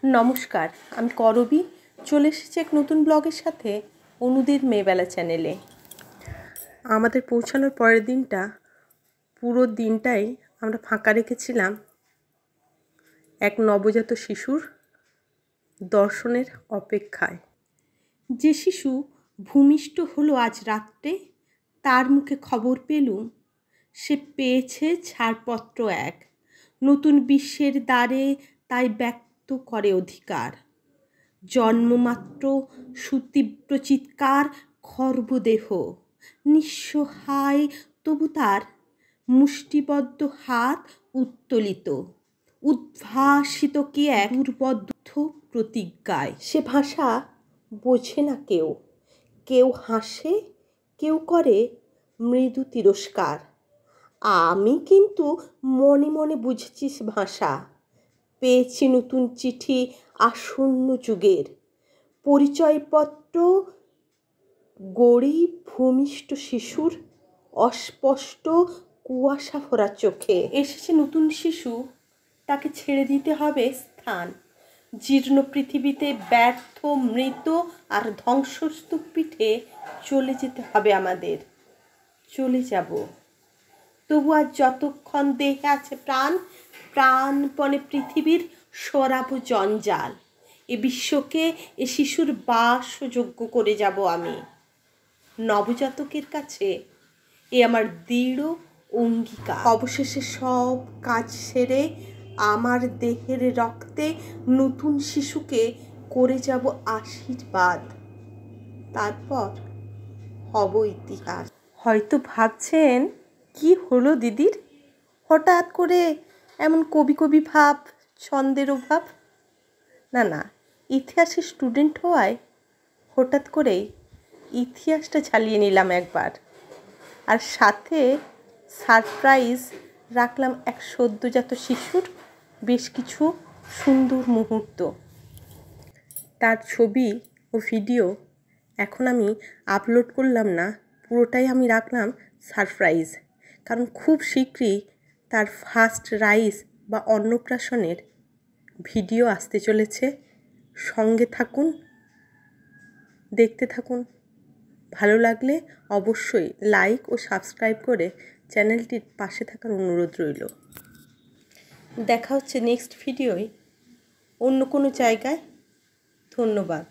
নমস্কার, আমি করবী। চলে এসেছি এক নতুন ব্লগের সাথে অনুদের মেয়েবেলা চ্যানেলে। আমাদের পৌঁছানোর পরের দিনটা পুরো দিনটাই আমরা ফাঁকা রেখেছিলাম এক নবজাত শিশুর দর্শনের অপেক্ষায়। যে শিশু ভূমিষ্ঠ হলো আজ রাত্রে, তার মুখে খবর পেলুম সে পেয়েছে ছাড়পত্র এক। নতুন বিশ্বের দ্বারে তাই ব্যক্ত করে অধিকার। জন্মমাত্র সুতীব্র চিৎকার, খর্বদেহ নিঃসহায়, তবু তার মুষ্টিবদ্ধ হাত উত্তোলিত, উদ্ভাসিত কি এক দুর্বদ্ধ প্রতিজ্ঞায়। সে ভাষা বোঝে না কেউ, কেউ হাসে, কেউ করে মৃদু তিরস্কার। আমি কিন্তু মনে মনে বুঝেছি ভাষা। পেয়েছি নতুন চিঠি আসন্ন যুগের, পরিচয়পত্র গরিব ভূমিষ্ঠ শিশুর অস্পষ্ট কুয়াশা ভরা চোখে। এসেছে নতুন শিশু, তাকে ছেড়ে দিতে হবে স্থান। জীর্ণ পৃথিবীতে ব্যর্থ, মৃত আর ধ্বংসস্তূপ পিঠে চলে যেতে হবে আমাদের। চলে যাব, তবু আর যতক্ষণ দেহে আছে প্রাণ, প্রাণপণে পৃথিবীর সরাব জঞ্জাল। এ বিশ্বকে এ শিশুর বাসযোগ্য করে যাব আমি। নবজাতকের কাছে এ আমার দৃঢ় অঙ্গীকার। অবশেষে সব কাজ সেরে আমার দেহের রক্তে নতুন শিশুকে করে যাব আশীর্বাদ। তারপর হব ইতিহাস। হয়তো ভাবছেন, কি হলো দিদির, হঠাৎ করে এমন কবি কবি ভাব, ছন্দের অভাব? না না, ইতিহাসের স্টুডেন্ট হওয়ায় হঠাৎ করেই ইতিহাসটা ঝালিয়ে নিলাম একবার। আর সাথে সারপ্রাইজ রাখলাম এক সদ্যজাত শিশুর বেশ কিছু সুন্দর মুহূর্ত। তার ছবি ও ভিডিও এখন আমি আপলোড করলাম না, পুরোটাই আমি রাখলাম সারপ্রাইজ। কারণ খুব শীঘ্রই তার ফার্স্ট রাইস বা অন্নপ্রাশনের ভিডিও আসতে চলেছে। সঙ্গে থাকুন, দেখতে থাকুন। ভালো লাগলে অবশ্যই লাইক ও সাবস্ক্রাইব করে চ্যানেলটির পাশে থাকার অনুরোধ রইল। দেখা হচ্ছে নেক্সট ভিডিওয় অন্য কোনো জায়গায়। ধন্যবাদ।